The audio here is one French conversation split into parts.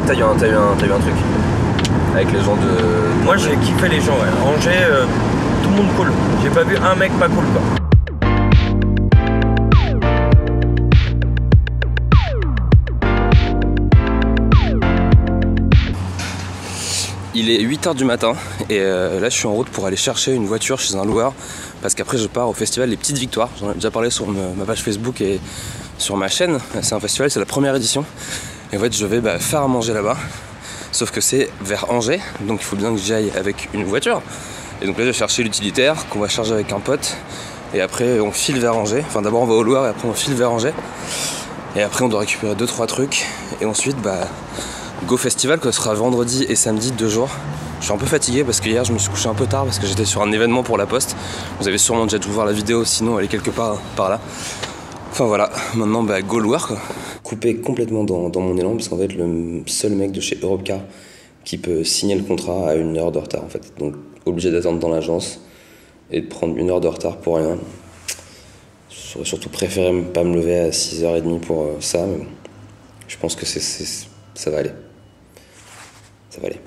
t'as eu un truc avec les gens de... Moi j'ai kiffé les gens, ouais. Angers, tout le monde cool. J'ai pas vu un mec pas cool quoi. Il est 8 h du matin et là je suis en route pour aller chercher une voiture chez un loueur parce qu'après je pars au festival Les Petites Victoires. J'en ai déjà parlé sur ma page Facebook et sur ma chaîne. C'est un festival, c'est la première édition et en fait je vais faire à manger là-bas, sauf que c'est vers Angers, donc il faut bien que j'y aille avec une voiture. Et donc là je vais chercher l'utilitaire qu'on va charger avec un pote et après on file vers Angers. Enfin d'abord on va au loueur et après on file vers Angers et après on doit récupérer 2-3 trucs et ensuite go festival, que ce sera vendredi et samedi, 2 jours. Je suis un peu fatigué parce que hier je me suis couché un peu tard parce que j'étais sur un événement pour la Poste. Vous avez sûrement déjà dû voir la vidéo, sinon elle est quelque part par là. Enfin voilà, maintenant go loueur quoi. Coupé complètement dans mon élan parce qu'en fait le seul mec de chez Europcar qui peut signer le contrat a 1 heure de retard en fait. Donc obligé d'attendre dans l'agence et de prendre 1 heure de retard pour rien. J'aurais surtout préféré pas me lever à 6h30 pour ça, mais bon, je pense que ça va aller. Ça va aller.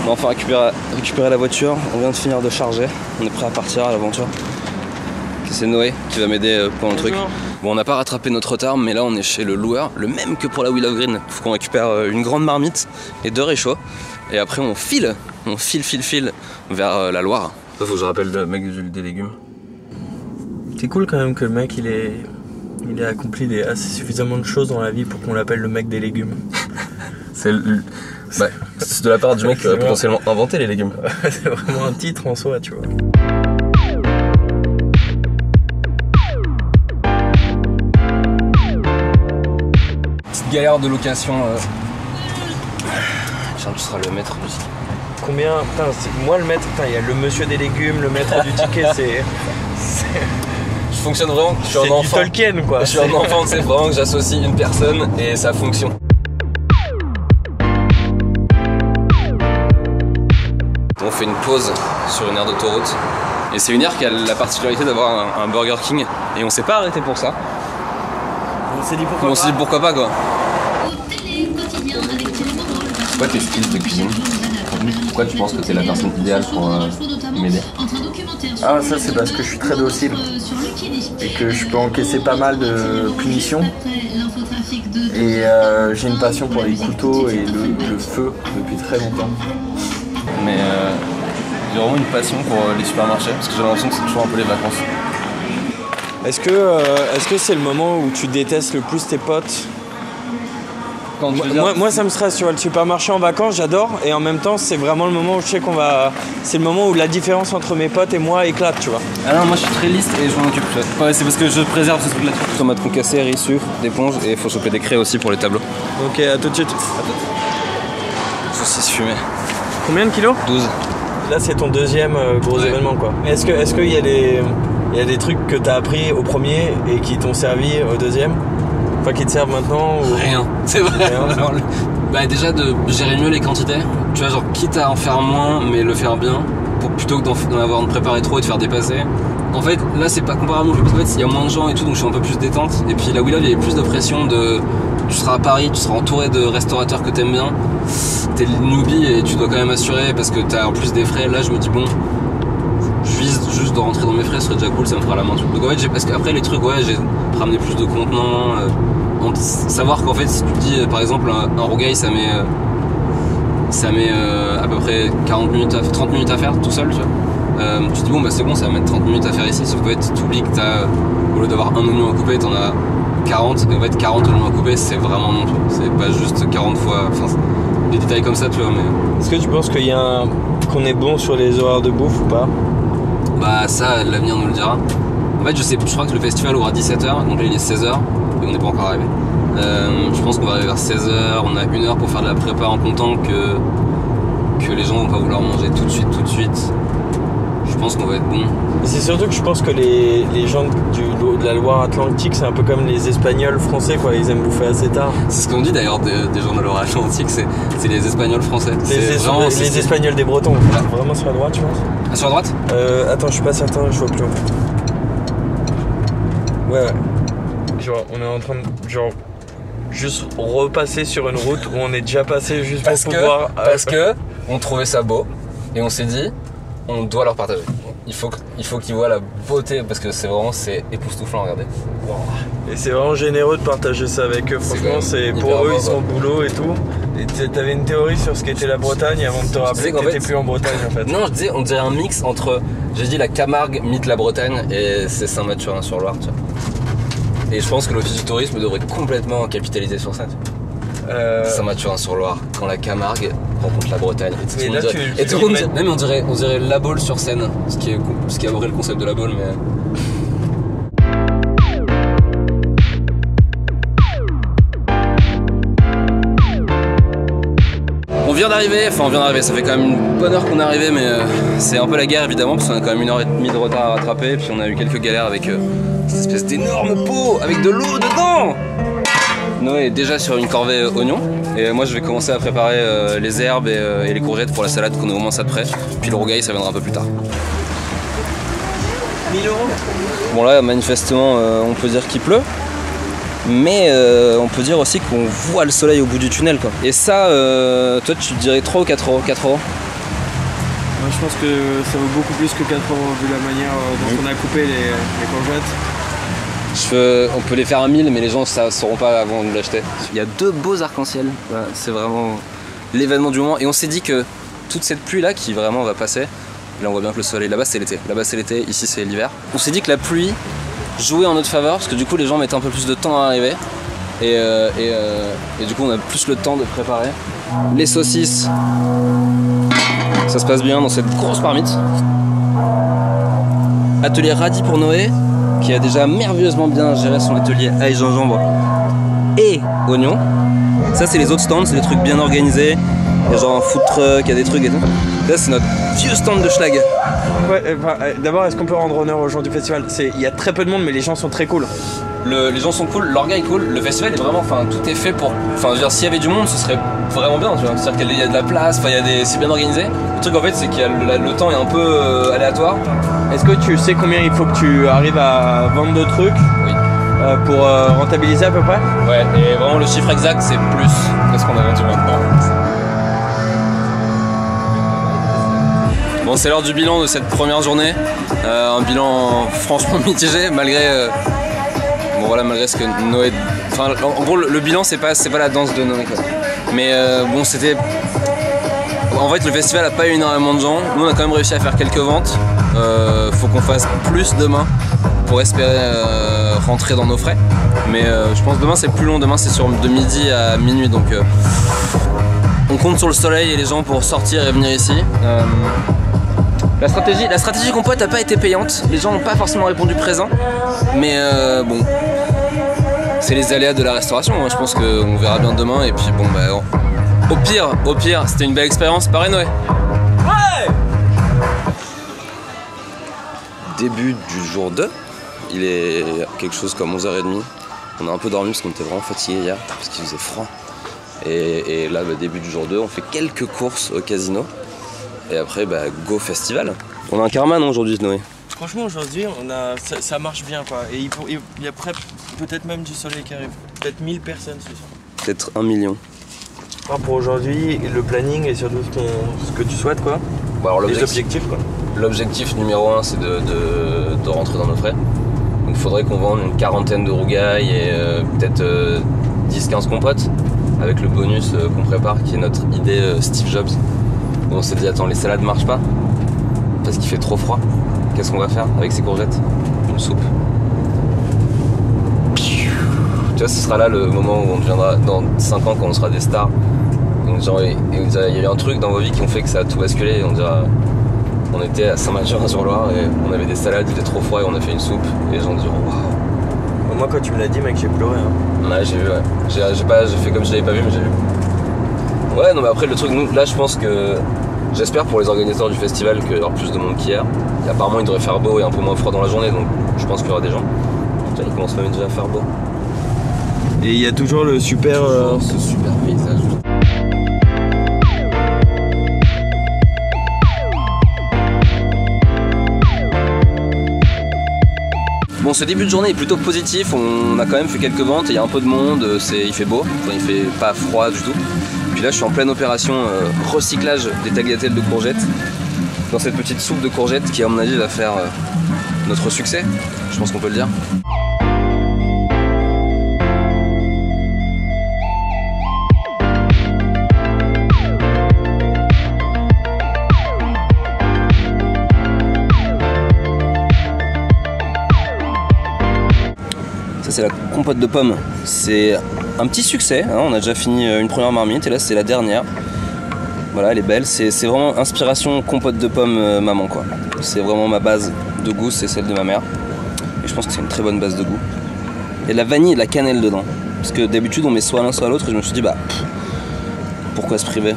On va enfin récupérer la voiture, on vient de finir de charger, on est prêt à partir à l'aventure. C'est Noé qui va m'aider pour le truc. Bon, on n'a pas rattrapé notre retard, mais là on est chez le loueur, le même que pour la Wheel of Green. Faut qu'on récupère une grande marmite et 2 réchauds. Et après on file vers la Loire. Ça faut que je rappelle le mec des légumes. C'est cool quand même que le mec il ait accompli assez suffisamment de choses dans la vie pour qu'on l'appelle le mec des légumes. C'est de la part du mec qui aurait potentiellement inventé les légumes. C'est vraiment un titre en soi, tu vois. Petite galère de location. Tiens, tu seras le maître du ticket. Combien? Putain, moi le maître, il y a le monsieur des légumes, le maître du ticket, c'est... Je fonctionne vraiment, je suis un enfant. C'est du Tolkien quoi. Je suis un enfant, c'est vraiment que j'associe une personne et ça fonctionne. On fait une pause sur une aire d'autoroute et c'est une aire qui a la particularité d'avoir un Burger King et on s'est pas arrêté pour ça. On s'est dit pourquoi pas. On s'est dit pourquoi pas quoi. Pourquoi tes styles de cuisine? Pourquoi tu penses que t'es la personne idéale pour m'aider? Ah ça c'est parce que je suis très docile et que je peux encaisser pas mal de punitions et j'ai une passion pour les couteaux et le feu depuis très longtemps. Mais j'ai vraiment une passion pour les supermarchés parce que j'ai l'impression que c'est toujours un peu les vacances. Est-ce que c'est le moment où tu détestes le plus tes potes? Moi ça me stresse, tu vois, le supermarché en vacances j'adore et en même temps c'est vraiment le moment où je sais c'est le moment où la différence entre mes potes et moi éclate, tu vois. Ah non, moi je suis très lisse et je m'en occupe. Ouais, c'est parce que je préserve ce truc là. Tomate concassée, riz, sucre, d'éponge et il faut choper des craies aussi pour les tableaux. Ok, à tout de suite. Saucisse fumée. Combien de kilos? 12. Là c'est ton deuxième gros événement quoi. Est-ce qu'il y a des trucs que t'as appris au premier et qui t'ont servi au deuxième? Enfin qui te servent maintenant ou... Rien, c'est vrai. Rien. Déjà de gérer mieux les quantités. Tu vois, genre quitte à en faire moins mais le faire bien, plutôt que d'en avoir préparé trop et de faire dépasser. En fait là c'est pas comparable parce qu'en fait il y a moins de gens et tout donc je suis un peu plus détente. Et puis la Wheel of il y avait plus de pression tu seras à Paris, tu seras entouré de restaurateurs que t'aimes bien. T'es le newbie et tu dois quand même assurer parce que t'as en plus des frais. Là je me dis bon, je vise juste de rentrer dans mes frais, ce serait déjà cool, ça me fera la main. Donc en fait parce qu'après les trucs j'ai ramené plus de contenants. Savoir qu'en fait si tu te dis par exemple un rougail ça met à peu près 30 minutes à faire tout seul, tu vois. Tu te dis bon c'est bon, ça va mettre 30 minutes à faire ici, sauf qu'en fait tu oublies que au lieu d'avoir un oignon à couper t'en as 40 et en fait 40 oignons à couper c'est vraiment non, tu vois. C'est pas juste 40 fois, enfin des détails comme ça tu vois. Mais est-ce que tu penses qu'on est bon sur les horaires de bouffe ou pas? Ça l'avenir nous le dira. En fait je crois que le festival ouvre à 17h, donc là il est 16h et on n'est pas encore arrivé. Je pense qu'on va arriver vers 16h, on a 1 heure pour faire de la prépa en comptant que les gens vont pas vouloir manger tout de suite. Je pense qu'on va être bon. C'est surtout que je pense que les gens de la Loire-Atlantique c'est un peu comme les Espagnols français quoi, ils aiment bouffer assez tard. C'est ce qu'on dit d'ailleurs des gens de la Loire-Atlantique, c'est les Espagnols français. Les Espagnols des Bretons, vraiment sur la droite je pense. Ah sur la droite? Attends je suis pas certain, je vois plus en fait. Ouais. Genre on est en train de... Genre juste repasser sur une route où on est déjà passé juste parce pour pouvoir... Parce que on trouvait ça beau et on s'est dit on doit leur partager. Il faut qu'ils voient la beauté parce que c'est époustouflant à regarder. Wow. Et c'est vraiment généreux de partager ça avec eux. Franchement, c'est pour eux, ils sont au boulot et tout. Et t'avais une théorie sur ce qu'était la Bretagne avant de te rappeler que t'étais plus en Bretagne en fait. Non, on dirait un mix entre, j'ai dit la Camargue mythe la Bretagne et c'est Saint-Mathurin-sur-Loire, tu vois. Et je pense que l'Office du tourisme devrait complètement capitaliser sur ça. Saint-Mathurin-sur-Loire, quand la Camargue rencontre la Bretagne. Mais là, on dirait la Baule sur scène, ce qui aborait le concept de la Baule, mais. On vient d'arriver, ça fait quand même une bonne heure qu'on est arrivé, mais c'est un peu la guerre évidemment, parce qu'on a quand même 1h30 de retard à rattraper, et puis on a eu quelques galères avec cette espèce d'énorme pot avec de l'eau dedans. Noé est déjà sur une corvée oignons, et moi je vais commencer à préparer les herbes et les courgettes pour la salade qu'on a au moins ça de près, puis le rougail ça viendra un peu plus tard. 1000 €. Bon là manifestement on peut dire qu'il pleut. Mais on peut dire aussi qu'on voit le soleil au bout du tunnel quoi. Et ça, toi tu dirais 3 ou 4 €? 4 €. Moi je pense que ça vaut beaucoup plus que 4 € vu la manière dont on a coupé les courgettes. On peut les faire à 1000 mais les gens ne sauront pas avant de l'acheter. Il y a 2 beaux arcs-en-ciel, voilà, c'est vraiment l'événement du moment. Et on s'est dit que toute cette pluie là qui vraiment va passer, là on voit bien que le soleil, là-bas c'est l'été, ici c'est l'hiver. On s'est dit que la pluie jouer en notre faveur parce que du coup les gens mettent un peu plus de temps à arriver et du coup on a plus le temps de préparer les saucisses. Ça se passe bien dans cette grosse marmite. Atelier radis pour Noé qui a déjà merveilleusement bien géré son atelier ail, gingembre et oignons. Ça c'est les autres stands, c'est des trucs bien organisés. Il y a genre un food truck, il y a des trucs et tout. Là c'est notre vieux stand de schlag. Ouais, d'abord est-ce qu'on peut rendre honneur aux gens du festival? Il y a très peu de monde mais les gens sont très cool. Les gens sont cool, l'orga est cool, le festival est vraiment, tout est fait pour, je veux dire s'il y avait du monde ce serait vraiment bien, tu vois. C'est-à-dire qu'il y a de la place, c'est bien organisé. Le truc en fait c'est que le temps est un peu aléatoire. Est-ce que tu sais combien il faut que tu arrives à vendre de trucs? Oui. Pour rentabiliser à peu près? Ouais, et vraiment le chiffre exact c'est plus que ce qu'on a vendu maintenant. Bon, c'est l'heure du bilan de cette première journée, un bilan franchement mitigé malgré malgré ce que Noé... en gros le bilan c'est pas la danse de Noé quoi. Mais bon c'était... En fait le festival a pas eu énormément de gens, nous on a quand même réussi à faire quelques ventes, faut qu'on fasse plus demain pour espérer rentrer dans nos frais. Mais je pense demain c'est plus long, demain c'est de midi à minuit donc on compte sur le soleil et les gens pour sortir et venir ici. La stratégie compote n'a pas été payante, les gens n'ont pas forcément répondu présent, mais bon, c'est les aléas de la restauration, hein. Je pense qu'on verra bien demain et puis bon au pire, c'était une belle expérience, pareil Noé. Ouais. Début du jour 2, il est quelque chose comme 11h30, on a un peu dormi parce qu'on était vraiment fatigué hier, parce qu'il faisait froid, et là début du jour 2, on fait quelques courses au casino. Et après, go festival. On a un carman aujourd'hui, Noé. Franchement, aujourd'hui, ça marche bien quoi. Et il y a peut-être même du soleil qui arrive. Peut-être 1000 personnes ce soir. Peut-être 1 million. Pour aujourd'hui, le planning et surtout ce que tu souhaites quoi. Alors, les objectifs quoi. L'objectif numéro 1, c'est de rentrer dans nos frais. Donc il faudrait qu'on vende une quarantaine de rougailles et peut-être 10-15 compotes avec le bonus qu'on prépare qui est notre idée Steve Jobs. On s'est dit attends les salades marchent pas parce qu'il fait trop froid. Qu'est-ce qu'on va faire avec ces courgettes? Une soupe. Tu vois ce sera là le moment où on deviendra dans 5 ans quand on sera des stars. Et on dira, il y a eu un truc dans vos vies qui ont fait que ça a tout basculé et on dira on était à Saint-Mathurin-sur-Loire et on avait des salades, il était trop froid et on a fait une soupe et les gens diront waouh. Moi quand tu me l'as dit mec j'ai pleuré hein. Ouais j'ai vu ouais. J'ai fait comme je l'avais pas vu mais j'ai vu. Ouais non mais après le truc nous là je pense que j'espère pour les organisateurs du festival qu'il y aura plus de monde qu'hier. Apparemment il devrait faire beau et un peu moins froid dans la journée donc je pense qu'il y aura des gens. Putain il commence même déjà à faire beau. Et il y a toujours le super ce super paysage. Bon, ce début de journée est plutôt positif, on a quand même fait quelques ventes, il y a un peu de monde, il fait beau, enfin, il fait pas froid du tout. Puis là je suis en pleine opération recyclage des tagliatelles de courgettes dans cette petite soupe de courgettes qui à mon avis va faire notre succès, je pense qu'on peut le dire. Ça c'est la compote de pommes, c'est un petit succès, hein, on a déjà fini une première marmite et là c'est la dernière. Voilà, elle est belle, c'est vraiment inspiration compote de pommes maman quoi. C'est vraiment ma base de goût, c'est celle de ma mère. Et je pense que c'est une très bonne base de goût. Il y a de la vanille et de la cannelle dedans. Parce que d'habitude on met soit l'un soit l'autre et je me suis dit bah pourquoi se priver.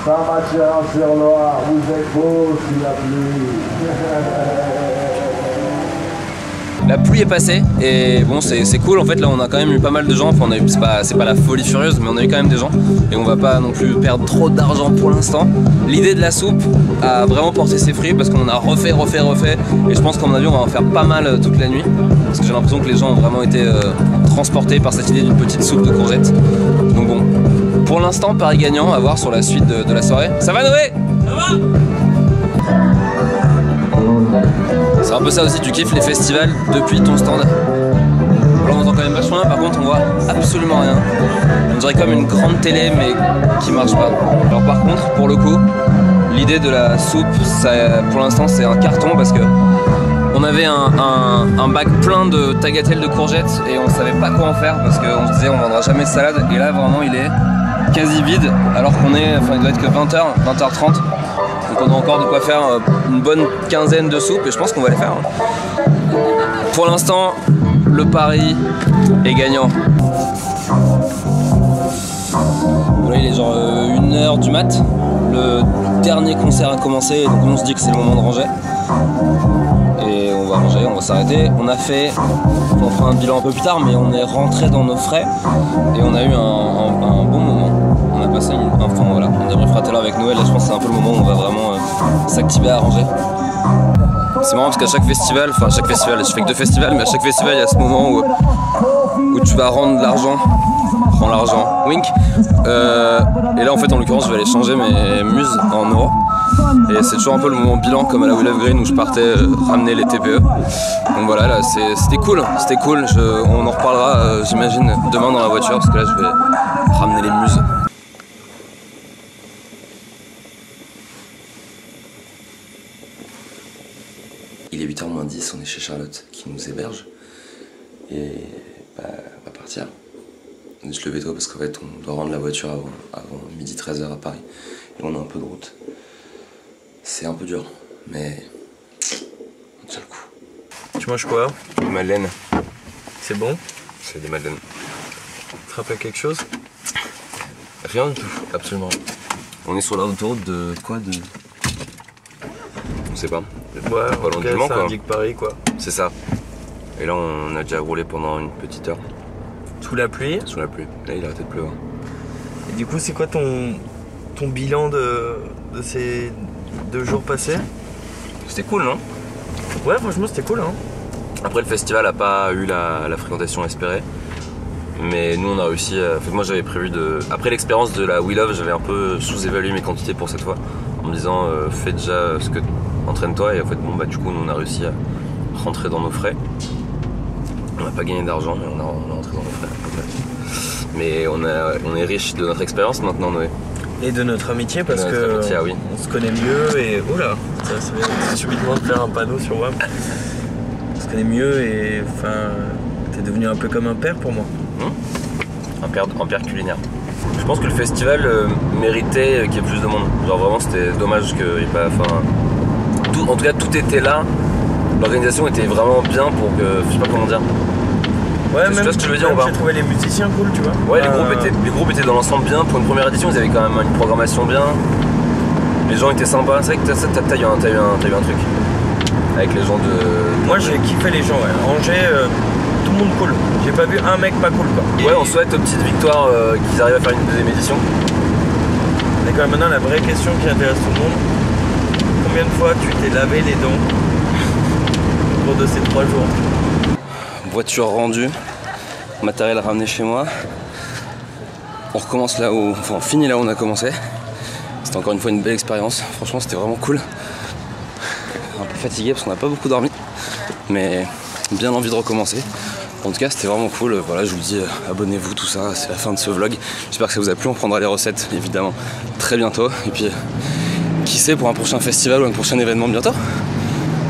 Saint-Mathieu-sur-Loire, vous êtes beau sous la pluie. La pluie est passée et bon c'est cool en fait, là on a quand même eu pas mal de gens, enfin, c'est pas la folie furieuse mais on a eu quand même des gens et on va pas non plus perdre trop d'argent pour l'instant. L'idée de la soupe a vraiment porté ses fruits parce qu'on en a refait et je pense qu'à mon avis on va en faire pas mal toute la nuit parce que j'ai l'impression que les gens ont vraiment été transportés par cette idée d'une petite soupe de courgettes. Donc bon, pour l'instant pari gagnant, à voir sur la suite de la soirée. Ça va Noé? Ça va? C'est un peu ça aussi, tu kiffes les festivals depuis ton stand. Là on entend quand même vachement bien, par contre on voit absolument rien. On dirait comme une grande télé mais qui marche pas. Alors par contre, pour le coup, l'idée de la soupe, ça, pour l'instant c'est un carton parce que on avait un bac plein de tagliatelles de courgettes et on savait pas quoi en faire parce qu'on se disait on vendra jamais de salade et là vraiment il est quasi vide alors qu'on est, enfin il doit être que 20h, 20h30. Donc on a encore de quoi faire une bonne quinzaine de soupes et je pense qu'on va les faire. Pour l'instant, le pari est gagnant. Voilà, il est genre 1h du mat. Le dernier concert a commencé donc on se dit que c'est le moment de ranger. Et on va ranger, on va s'arrêter. On fera un bilan un peu plus tard mais on est rentré dans nos frais et on a eu un bon moment. On a passé voilà, on débriefera tout à l'heure avec Noël, là je pense que c'est un peu le moment où on va vraiment s'activer à ranger. C'est marrant parce qu'à chaque festival, je fais que 2 festivals, mais à chaque festival il y a ce moment où tu vas rendre l'argent, wink. Et là en fait en l'occurrence je vais aller changer mes muses en euros. Et c'est toujours un peu le moment bilan comme à la Will of Green où je partais ramener les TPE. Donc voilà, là c'était cool. On en reparlera j'imagine demain dans la voiture parce que là je vais ramener les muses. Il est 8h moins 10, on est chez Charlotte qui nous héberge et bah, on va partir. On est se lever tôt parce qu'en fait on doit rendre la voiture avant midi 13h à Paris et on a un peu de route. C'est un peu dur mais on tient le coup. Tu manges quoi? Des madeleines. C'est bon? C'est des madeleines. Tu te rappelles quelque chose? Rien du tout, absolument. On est sur l'autoroute de quoi? On sait pas. Ouais, en tout cas, ça indique Paris quoi. C'est ça. Et là on a déjà roulé pendant une petite heure. Sous la pluie? Sous la pluie. Là il a arrêté de pleuvoir. Et du coup c'est quoi ton bilan de ces 2 jours passés? C'était cool non? Ouais franchement c'était cool hein. Après le festival a pas eu la fréquentation espérée. Mais nous on a réussi à... En fait moi j'avais prévu de... Après l'expérience de la We Love, j'avais un peu sous-évalué mes quantités pour cette fois. En me disant fais déjà ce que... Entraîne-toi et en fait bon bah du coup nous on a réussi à rentrer dans nos frais. On n'a pas gagné d'argent mais on est rentré dans nos frais. Mais on est riche de notre expérience maintenant Noé. Et de notre amitié parce que oui. On se connaît mieux et... Oula, ça vient subitement de faire un panneau sur WAM. On se connaît mieux et enfin t'es devenu un peu comme un père pour moi. Un père culinaire. Je pense que le festival méritait qu'il y ait plus de monde. Genre vraiment c'était dommage qu'il n'y ait pas... en tout cas tout était là. L'organisation était vraiment bien pour que... Je sais pas comment dire. Ouais, même ce que je veux dire, j'ai trouvé les musiciens cool, tu vois. Ouais, les groupes étaient dans l'ensemble bien. Pour une première édition, ils avaient quand même une programmation bien. Les gens étaient sympas. C'est vrai que t'as eu un truc avec les gens de... Moi, j'ai kiffé les gens, ouais. Angers, tout le le monde cool. J'ai pas vu un mec pas cool quoi. Ouais, on souhaite aux petites victoires qu'ils arrivent à faire une deuxième édition. Et quand même maintenant la vraie question qui intéresse tout le monde, combien de fois tu t'es lavé les dents au cours de ces 3 jours? Voiture rendue, matériel ramené chez moi. On recommence là où, enfin on finit là où on a commencé. C'était encore une fois une belle expérience, franchement c'était vraiment cool. Un peu fatigué parce qu'on n'a pas beaucoup dormi, mais bien envie de recommencer. En tout cas c'était vraiment cool, voilà je vous dis abonnez-vous tout ça, c'est la fin de ce vlog. J'espère que ça vous a plu, on prendra les recettes évidemment très bientôt. Et puis qui sait pour un prochain festival ou un prochain événement bientôt.